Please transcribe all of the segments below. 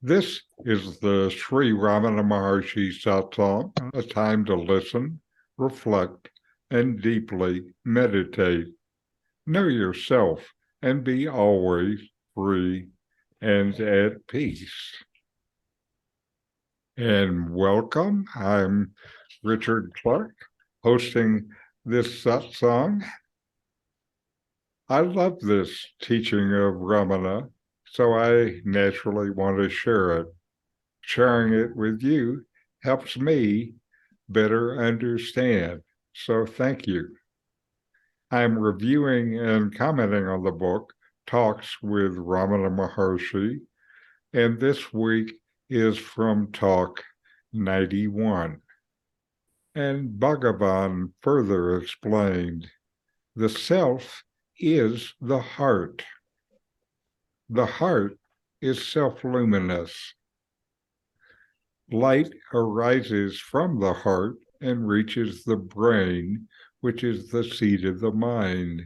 This is the Sri Ramana Maharshi satsang, a time to listen, reflect, and deeply meditate. Know yourself and be always free and at peace. And welcome. I'm Richard Clarke, hosting this satsang. I love this teaching of Ramana, so I naturally want to share it. Sharing it with you helps me better understand. So thank you. I'm reviewing and commenting on the book, Talks with Ramana Maharshi, and this week is from Talk 91. And Bhagavan further explained, the self is the heart. The heart is self-luminous. Light arises from the heart and reaches the brain, which is the seat of the mind.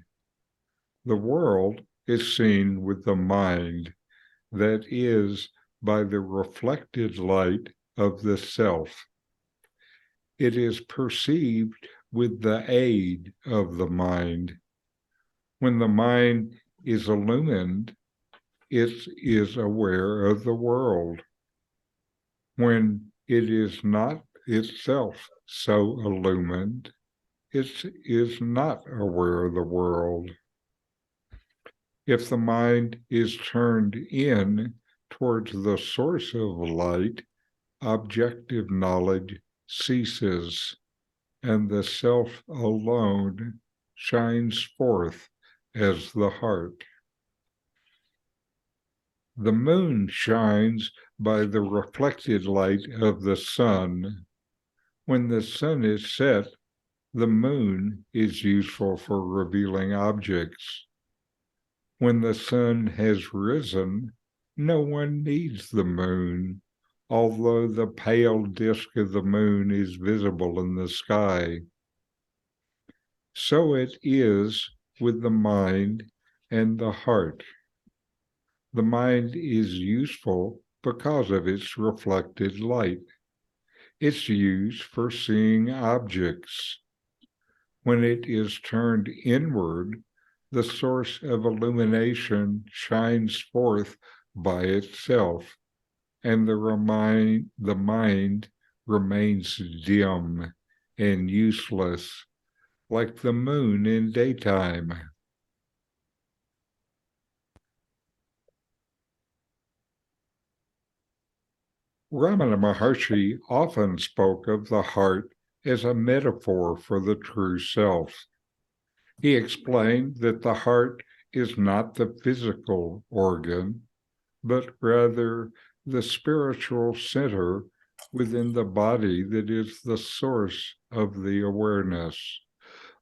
The world is seen with the mind, that is, by the reflected light of the self. It is perceived with the aid of the mind. When the mind is illumined, it is aware of the world. When it is not itself so illumined, it is not aware of the world. If the mind is turned in towards the source of light, objective knowledge ceases, and the self alone shines forth as the heart. The moon shines by the reflected light of the sun. When the sun is set, the moon is useful for revealing objects. When the sun has risen, no one needs the moon, although the pale disk of the moon is visible in the sky. So it is with the mind and the heart. The mind is useful because of its reflected light. It's used for seeing objects. When it is turned inward, the source of illumination shines forth by itself, and the mind remains dim and useless, like the moon in daytime. Ramana Maharshi often spoke of the heart as a metaphor for the true self. He explained that the heart is not the physical organ, but rather the spiritual center within the body that is the source of the awareness,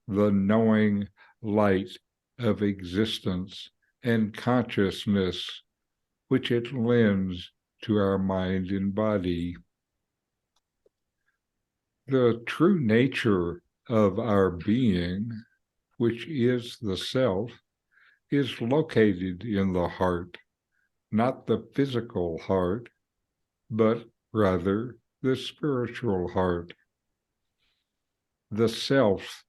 the knowing light of existence and consciousness, which it lends to our mind and body. The true nature of our being, which is the self, is located in the heart, not the physical heart, but rather the spiritual heart. The self,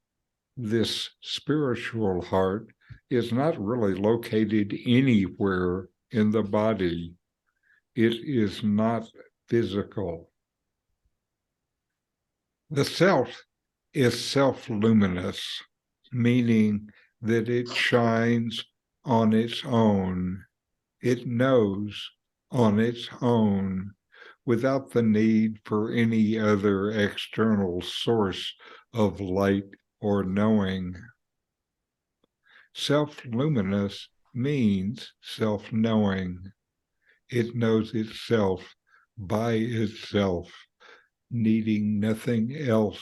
this spiritual heart, is not really located anywhere in the body. It is not physical. The self is self-luminous, meaning that it shines on its own. It knows on its own without the need for any other external source of light or knowing. Self-luminous means self-knowing. It knows itself by itself, needing nothing else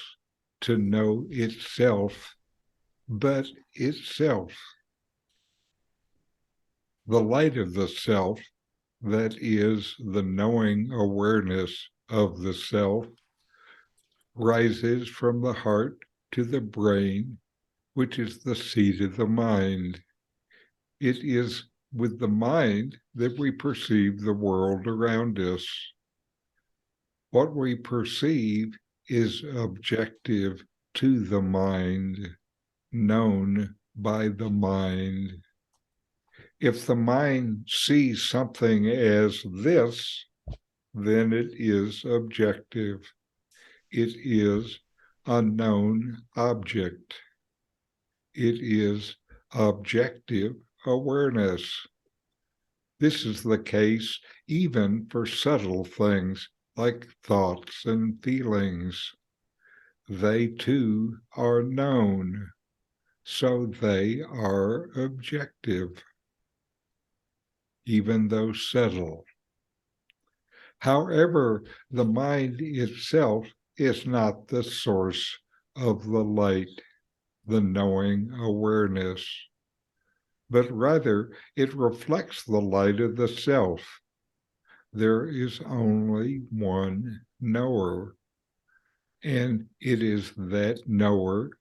to know itself but itself. The light of the self, that is the knowing awareness of the self, rises from the heart to the brain, which is the seat of the mind. It is with the mind that we perceive the world around us. What we perceive is objective to the mind, known by the mind. If the mind sees something as this, then it is objective. It is a known object. It is objective awareness. This is the case even for subtle things like thoughts and feelings. They too are known, so they are objective, even though subtle. However, the mind itself is not the source of the light, the knowing awareness, but rather it reflects the light of the self. There is only one knower, and it is that knower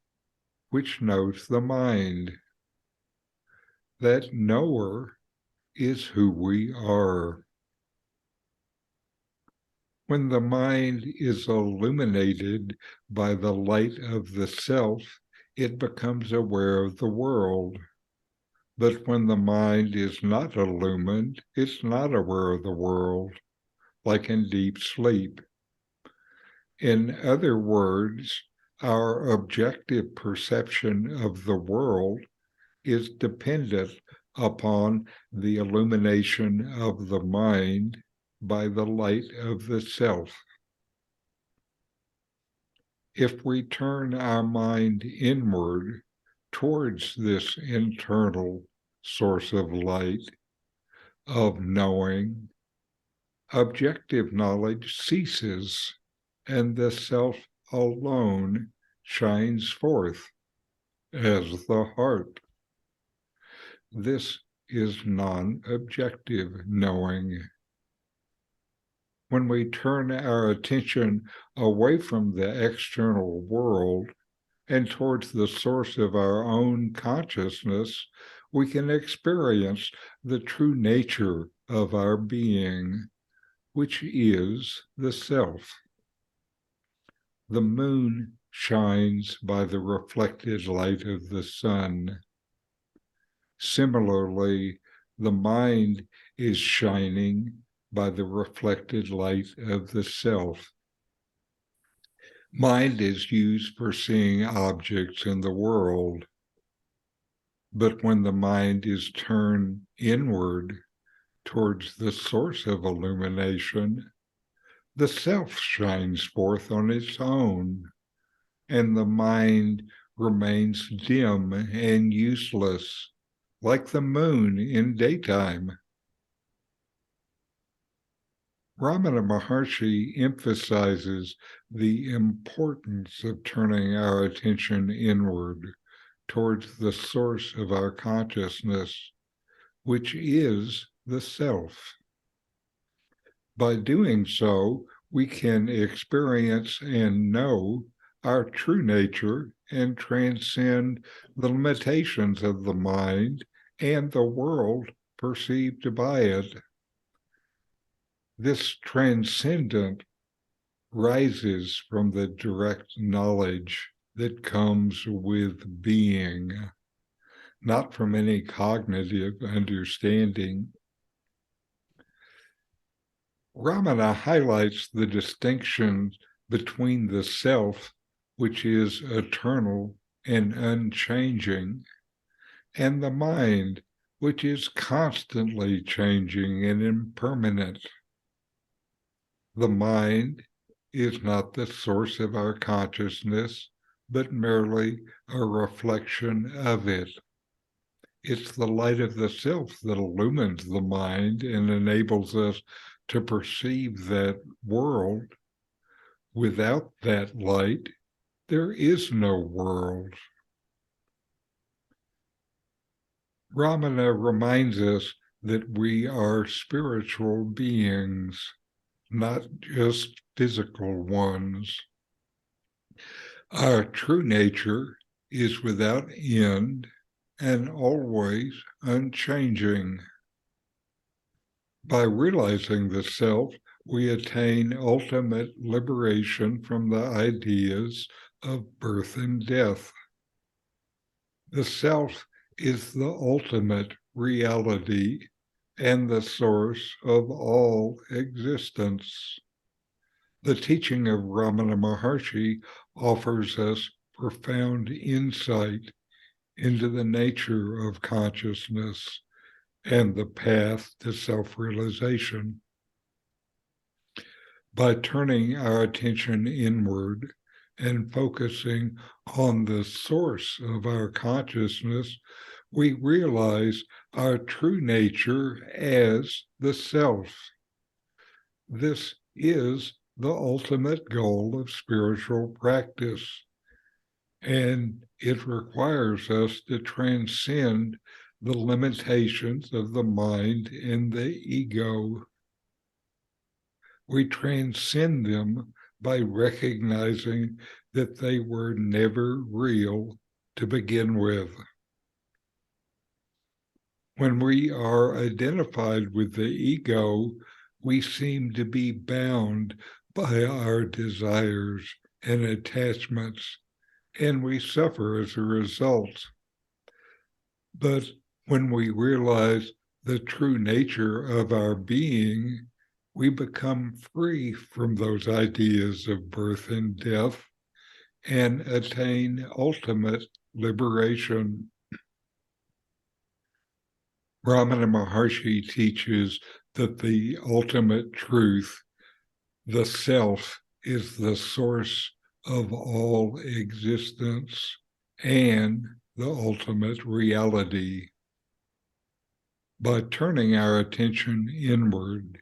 which knows the mind. That knower is who we are. When the mind is illuminated by the light of the self, it becomes aware of the world. But when the mind is not illumined, it's not aware of the world, like in deep sleep. In other words, our objective perception of the world is dependent upon the illumination of the mind by the light of the self. If we turn our mind inward towards this internal source of light, of knowing, objective knowledge ceases, and the self alone shines forth as the heart. This is non-objective knowing. When we turn our attention away from the external world and towards the source of our own consciousness, we can experience the true nature of our being, which is the self. The moon shines by the reflected light of the sun. Similarly, the mind is shining by the reflected light of the self. Mind is used for seeing objects in the world, but when the mind is turned inward towards the source of illumination, the self shines forth on its own, and the mind remains dim and useless, like the moon in daytime. Ramana Maharshi emphasizes the importance of turning our attention inward towards the source of our consciousness, which is the self. By doing so, we can experience and know our true nature and transcend the limitations of the mind and the world perceived by it. This transcendent rises from the direct knowledge that comes with being, not from any cognitive understanding. Ramana highlights the distinction between the self, which is eternal and unchanging, and the mind, which is constantly changing and impermanent. The mind is not the source of our consciousness, but merely a reflection of it. It's the light of the self that illumines the mind and enables us to perceive that world. Without that light, there is no world. Ramana reminds us that we are spiritual beings, not just physical ones. Our true nature is without end and always unchanging. By realizing the self, we attain ultimate liberation from the ideas of birth and death. The self is the ultimate reality and the source of all existence. The teaching of Ramana Maharshi offers us profound insight into the nature of consciousness and the path to self-realization. By turning our attention inward and focusing on the source of our consciousness, we realize our true nature as the self. This is the ultimate goal of spiritual practice, and it requires us to transcend the limitations of the mind and the ego. We transcend them by recognizing that they were never real to begin with. When we are identified with the ego, we seem to be bound by our desires and attachments, and we suffer as a result. But when we realize the true nature of our being, we become free from those ideas of birth and death and attain ultimate liberation. Ramana Maharshi teaches that the ultimate truth, the self, is the source of all existence and the ultimate reality. By turning our attention inward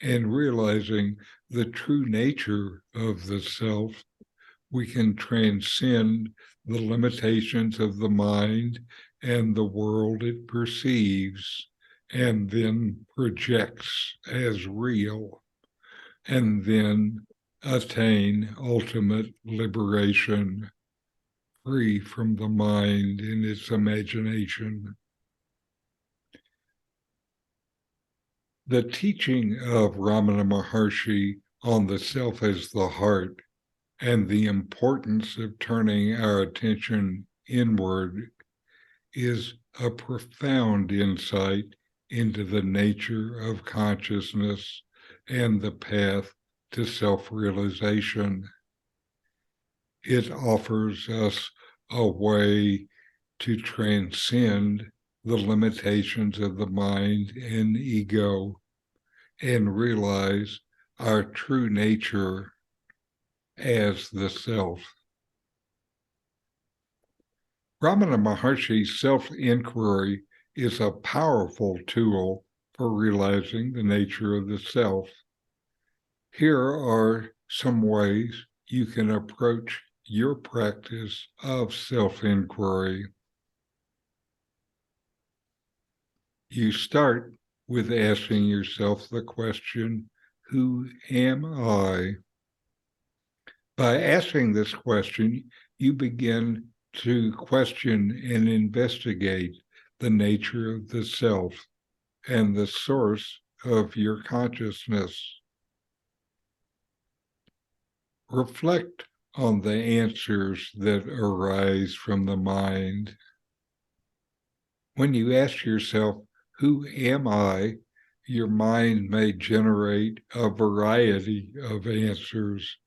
and realizing the true nature of the self, we can transcend the limitations of the mind and the world it perceives and then projects as real, and then attain ultimate liberation, free from the mind and its imagination. The teaching of Ramana Maharshi on the self as the heart and the importance of turning our attention inward is a profound insight into the nature of consciousness and the path to self-realization. It offers us a way to transcend the limitations of the mind and ego and realize our true nature as the self. Ramana Maharshi's self-inquiry is a powerful tool for realizing the nature of the self. Here are some ways you can approach your practice of self-inquiry. You start with asking yourself the question, who am I? By asking this question, you begin to question and investigate the nature of the self and the source of your consciousness. Reflect on the answers that arise from the mind. When you ask yourself, who am I? Your mind may generate a variety of answers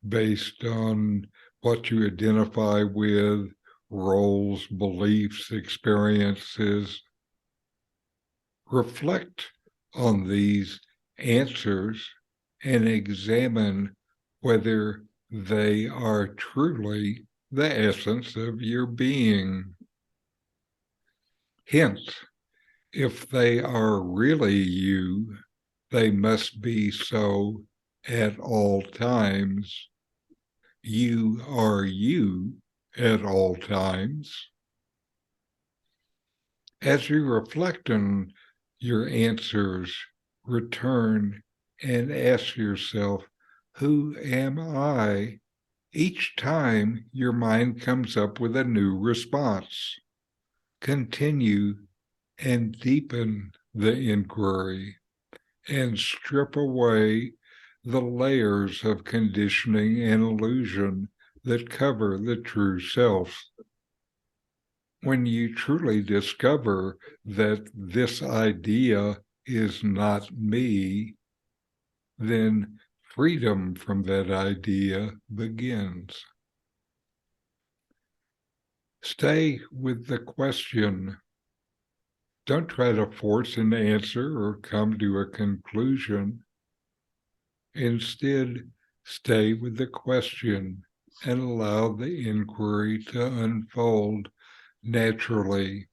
based on what you identify with, roles, beliefs, experiences. Reflect on these answers and examine whether they are truly the essence of your being. Hence, if they are really you, they must be so at all times. You are you at all times. As you reflect on your answers, return and ask yourself, who am I? Each time your mind comes up with a new response. Continue and deepen the inquiry. and strip away the layers of conditioning and illusion that cover the true self. When you truly discover that this idea is not me, then freedom from that idea begins. Stay with the question. Don't try to force an answer or come to a conclusion. Instead, stay with the question and allow the inquiry to unfold naturally.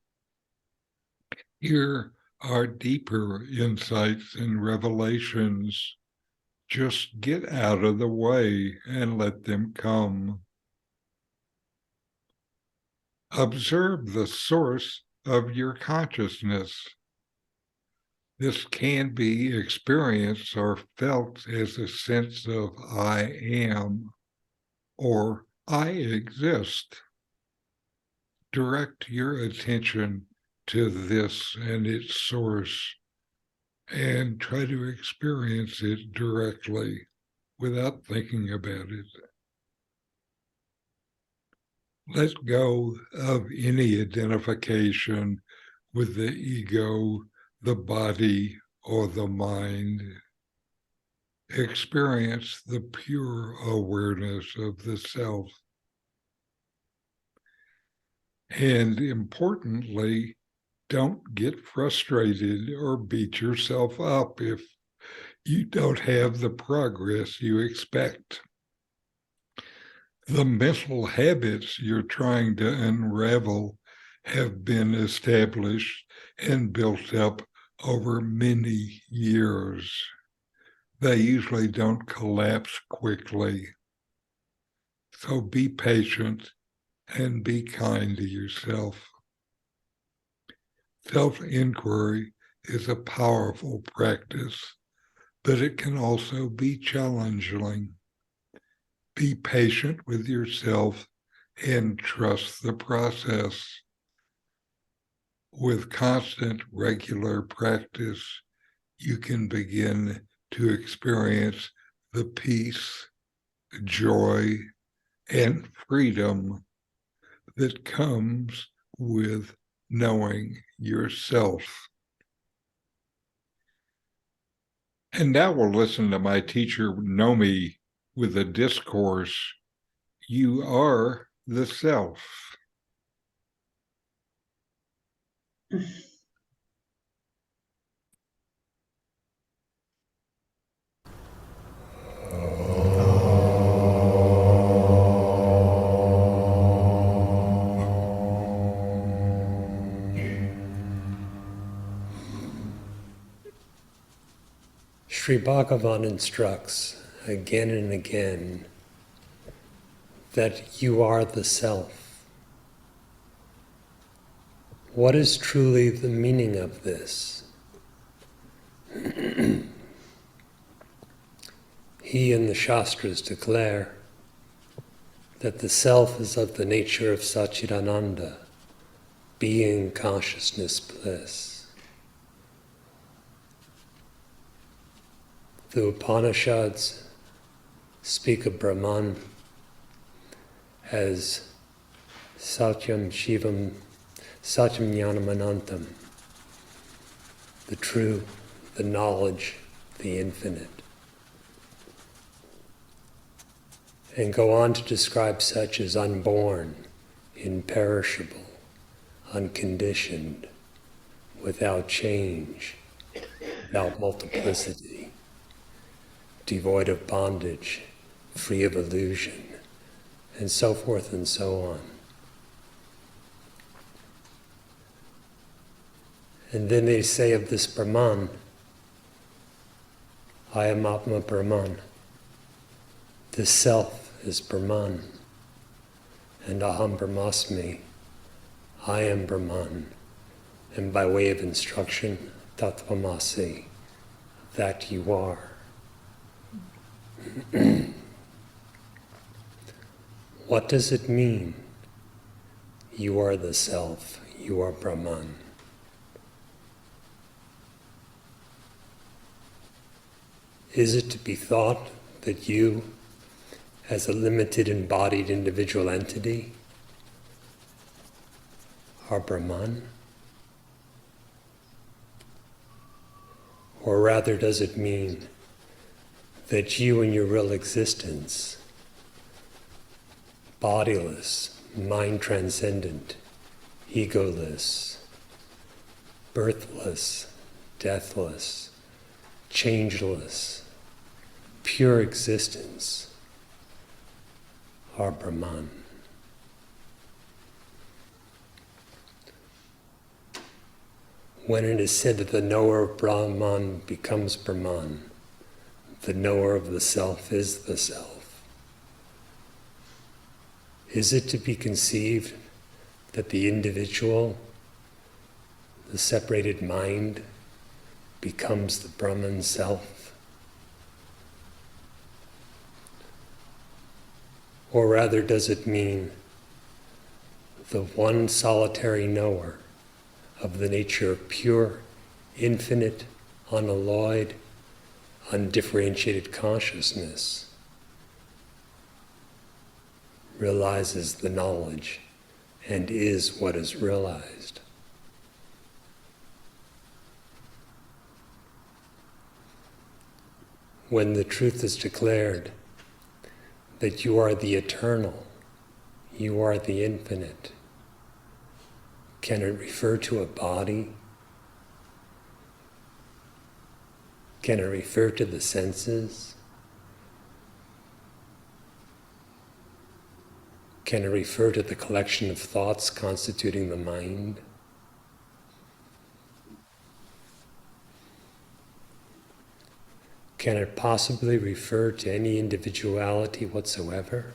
Here are deeper insights and revelations. Just get out of the way and let them come. Observe the source of your consciousness. This can be experienced or felt as a sense of I am or I exist. Direct your attention to this and its source and try to experience it directly without thinking about it. Let go of any identification with the ego, the body, or the mind. Experience the pure awareness of the self. And importantly, don't get frustrated or beat yourself up if you don't have the progress you expect. The mental habits you're trying to unravel have been established and built up over many years. They usually don't collapse quickly. So be patient and be kind to yourself. Self-inquiry is a powerful practice, but it can also be challenging. Be patient with yourself and trust the process. With constant, regular practice, you can begin to experience the peace, joy, and freedom that comes with knowing yourself. And now we'll listen to my teacher, Nomi, with a discourse, You Are the Self. Sri Bhagavan instructs again and again that you are the self. What is truly the meaning of this? He and the Shastras declare that the self is of the nature of Satchidananda, being, consciousness, bliss. The Upanishads speak of Brahman as Satyam Shivam, Satyam Jnanam Anantam, the true, the knowledge, the infinite. And go on to describe such as unborn, imperishable, unconditioned, without change, without multiplicity, devoid of bondage, free of illusion, and so forth and so on. And then they say of this Brahman, I am Atma Brahman. This self is Brahman. And Aham Brahmasmi, I am Brahman. And by way of instruction, Tattvamasi, that you are. What does it mean? You are the self, you are Brahman. Is it to be thought that you, as a limited embodied individual entity, are Brahman? Or rather, does it mean that you in your real existence, bodiless, mind-transcendent, egoless, birthless, deathless, changeless, pure existence, are Brahman? When it is said that the knower of Brahman becomes Brahman, the knower of the self is the self, is it to be conceived that the individual, the separated mind, becomes the Brahman self? Or rather, does it mean the one solitary knower of the nature of pure, infinite, unalloyed, undifferentiated consciousness realizes the knowledge and is what is realized? When the truth is declared that you are the eternal, you are the infinite, can it refer to a body? Can it refer to the senses? Can it refer to the collection of thoughts constituting the mind? Can it possibly refer to any individuality whatsoever?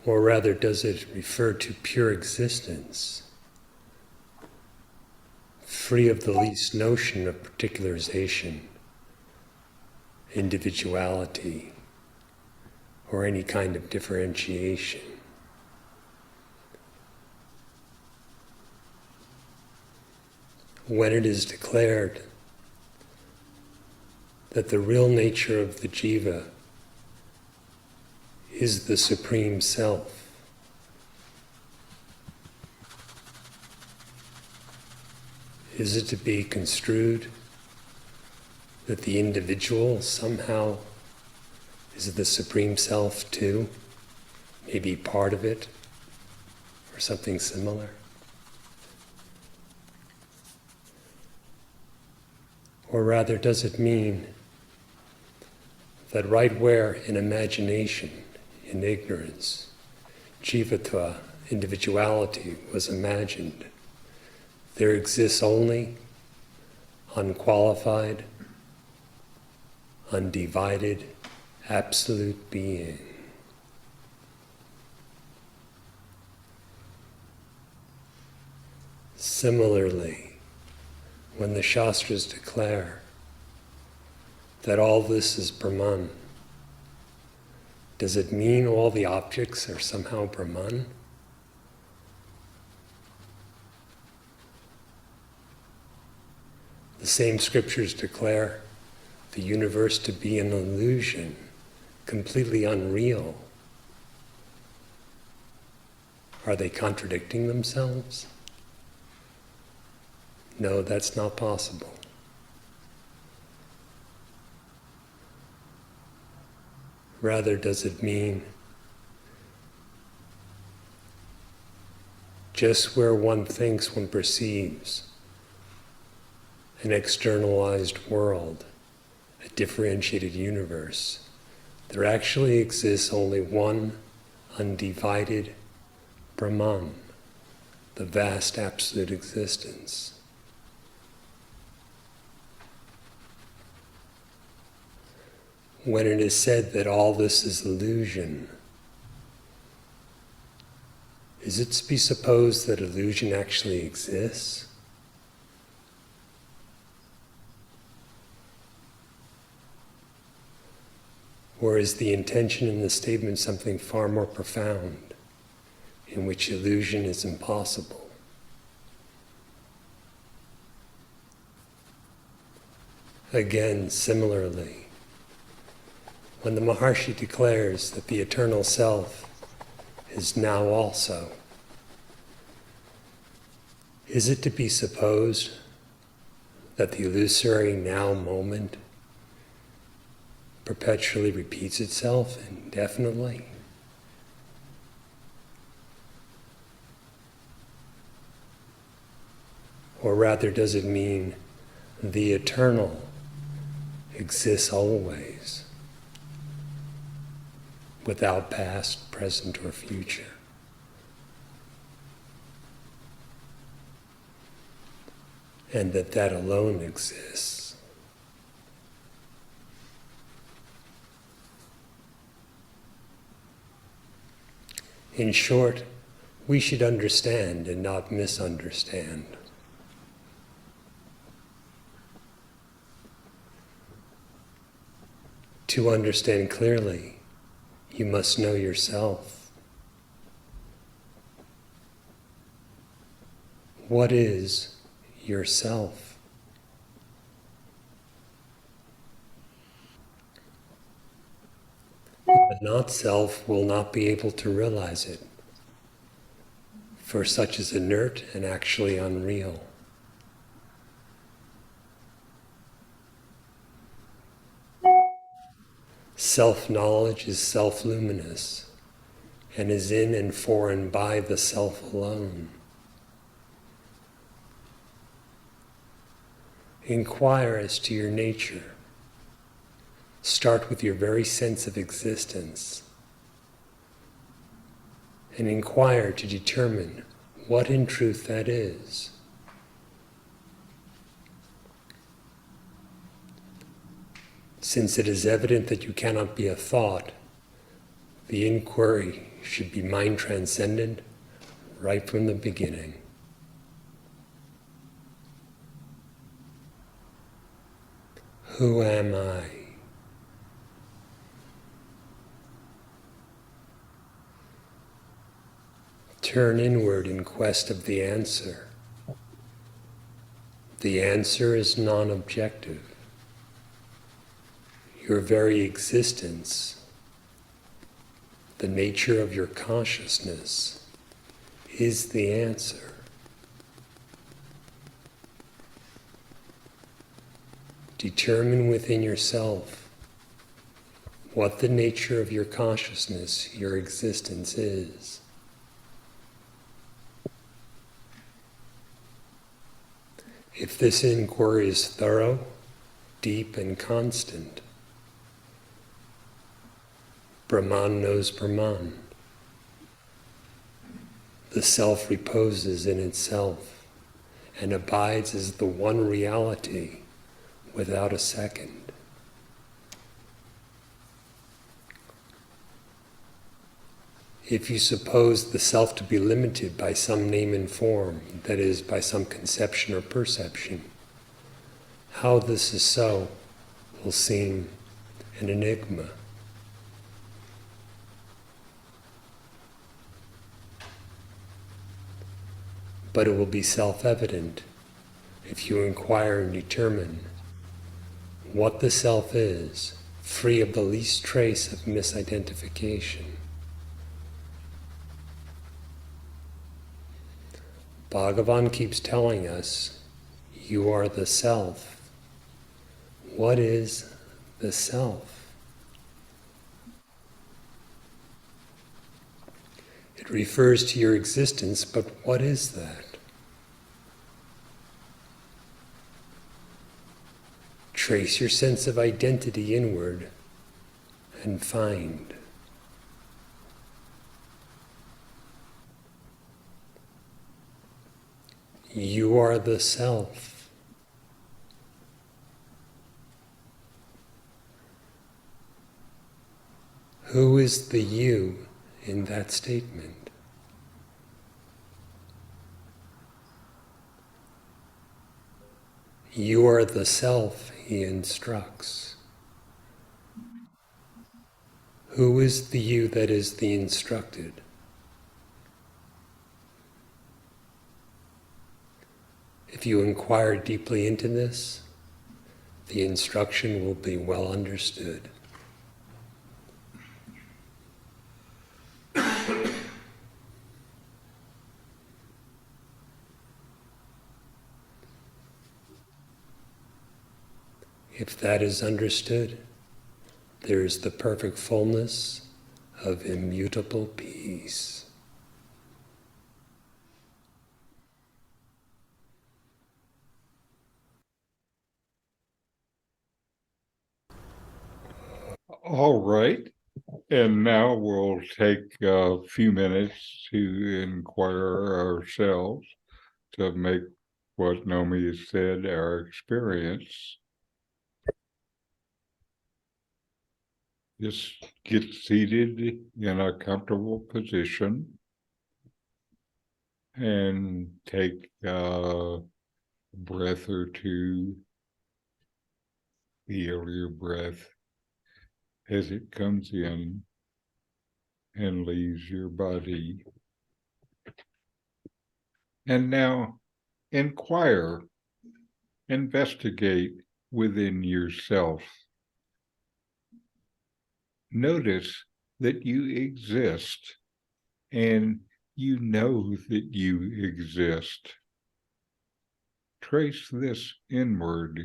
Or rather, does it refer to pure existence, free of the least notion of particularization, individuality, or any kind of differentiation? When it is declared that the real nature of the jiva is the Supreme Self, is it to be construed that the individual somehow is the Supreme Self too, maybe part of it, or something similar? Or rather, does it mean that right where in imagination, in ignorance, jivatva, individuality, was imagined, there exists only unqualified, undivided, absolute being? Similarly, when the Shastras declare that all this is Brahman, does it mean all the objects are somehow Brahman? The same scriptures declare the universe to be an illusion, completely unreal. Are they contradicting themselves? No, that's not possible. Rather, does it mean just where one thinks, one perceives an externalized world, a differentiated universe, there actually exists only one undivided Brahman, the vast absolute existence? When it is said that all this is illusion, is it to be supposed that illusion actually exists? Or is the intention in the statement something far more profound, in which illusion is impossible? Again, similarly, when the Maharshi declares that the eternal self is now also, is it to be supposed that the illusory now moment perpetually repeats itself indefinitely? Or rather, does it mean the eternal exists always, without past, present, or future? And that alone exists? In short, we should understand and not misunderstand. To understand clearly, you must know yourself. What is yourself? The not-self will not be able to realize it, for such is inert and actually unreal. Self-knowledge is self-luminous and is in and for and by the self alone. Inquire as to your nature. Start with your very sense of existence and inquire to determine what in truth that is. Since it is evident that you cannot be a thought, the inquiry should be mind transcendent right from the beginning. Who am I? Turn inward in quest of the answer. The answer is non-objective. Your very existence, the nature of your consciousness, is the answer. Determine within yourself what the nature of your consciousness, your existence is. If this inquiry is thorough, deep, and constant, Brahman knows Brahman. The self reposes in itself and abides as the one reality without a second. If you suppose the self to be limited by some name and form, that is, by some conception or perception, how this is so will seem an enigma. But it will be self-evident if you inquire and determine what the self is, free of the least trace of misidentification. Bhagavan keeps telling us, you are the self. What is the self? It refers to your existence, but what is that? Trace your sense of identity inward and find. You are the self. Who is the you in that statement? You are the self, he instructs. Who is the you that is the instructed? If you inquire deeply into this, the instruction will be well understood. If that is understood, there is the perfect fullness of immutable peace. All right. And now we'll take a few minutes to inquire ourselves to make what Nomi has said our experience. Just get seated in a comfortable position and take a breath or two. Feel your breath as it comes in and leaves your body. And now inquire, investigate within yourself. Notice that you exist and you know that you exist. Trace this inward.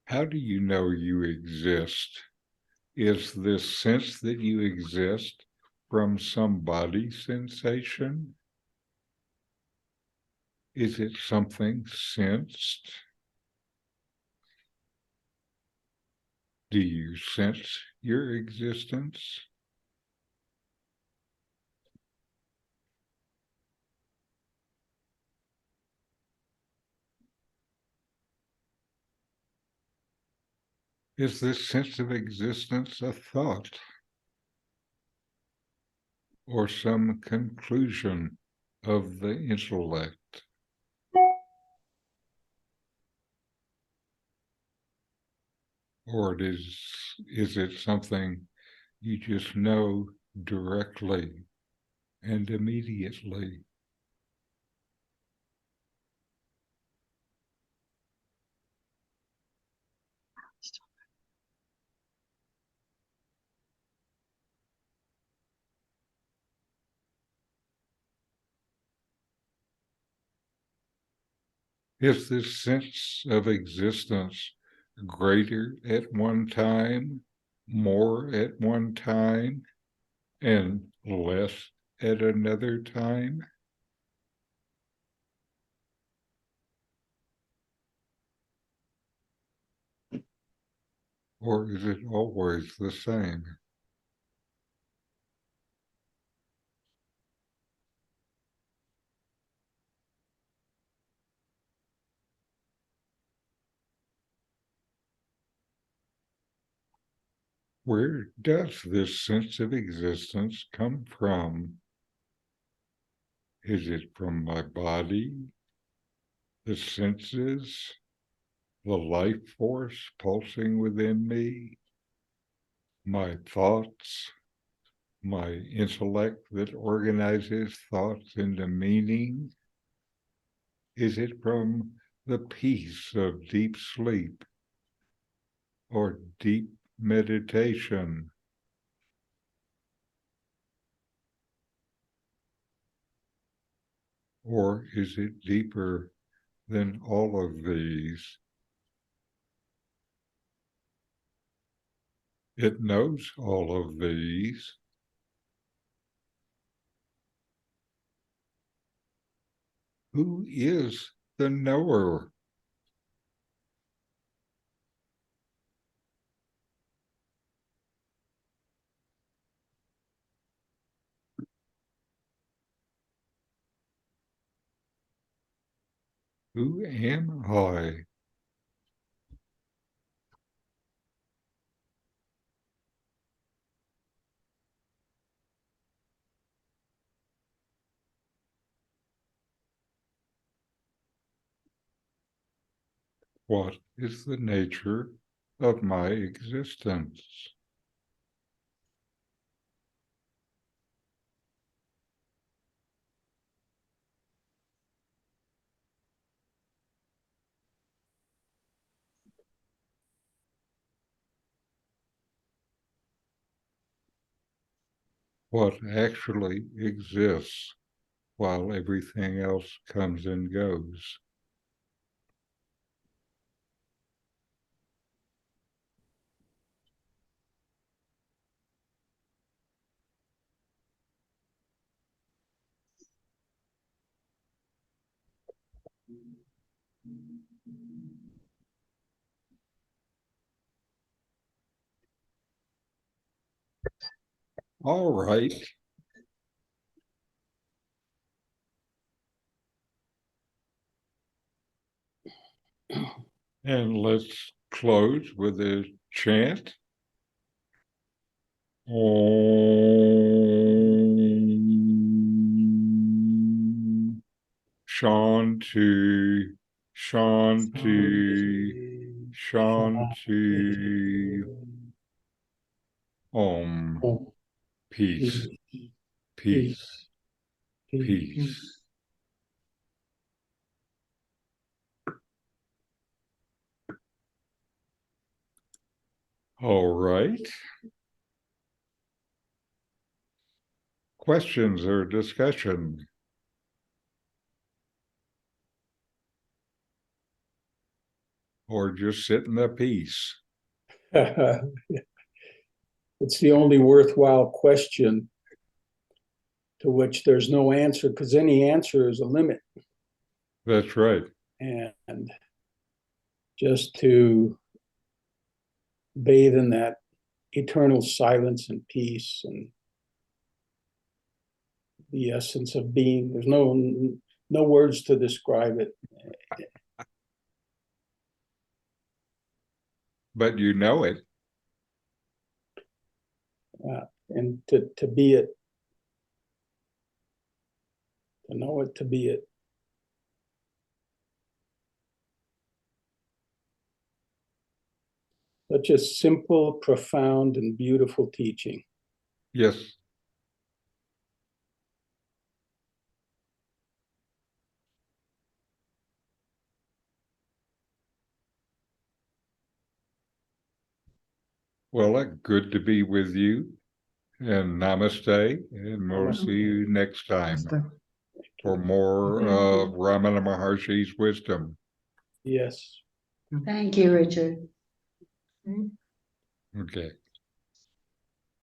How do you know you exist? Is this sense that you exist from some body sensation? Is it something sensed? Do you sense your existence? Is this sense of existence a thought or some conclusion of the intellect? Or is it something you just know directly and immediately? Is this sense of existence greater at one time, more at one time, and less at another time? Or is it always the same? Where does this sense of existence come from? Is it from my body, the senses, the life force pulsing within me, my thoughts, my intellect that organizes thoughts into meaning? Is it from the peace of deep sleep or deep meditation? Or is it deeper than all of these? It knows all of these. Who is the knower? Who am I? What is the nature of my existence? what actually exists while everything else comes and goes. All right. And let's close with a chant. Om Shanti, Shanti, Shanti. Om. Peace, peace, peace. All right. Questions or discussion? Or just sit in the peace? It's the only worthwhile question to which there's no answer, because any answer is a limit. That's right. And just to bathe in that eternal silence and peace and the essence of being, there's no words to describe it. But you know it. And to be it, to know it, to be it. Such a simple, profound, and beautiful teaching. Yes. Well, good to be with you. And namaste. And we'll see you next time for more of Ramana Maharshi's wisdom. Yes. Thank you, Richard. Okay.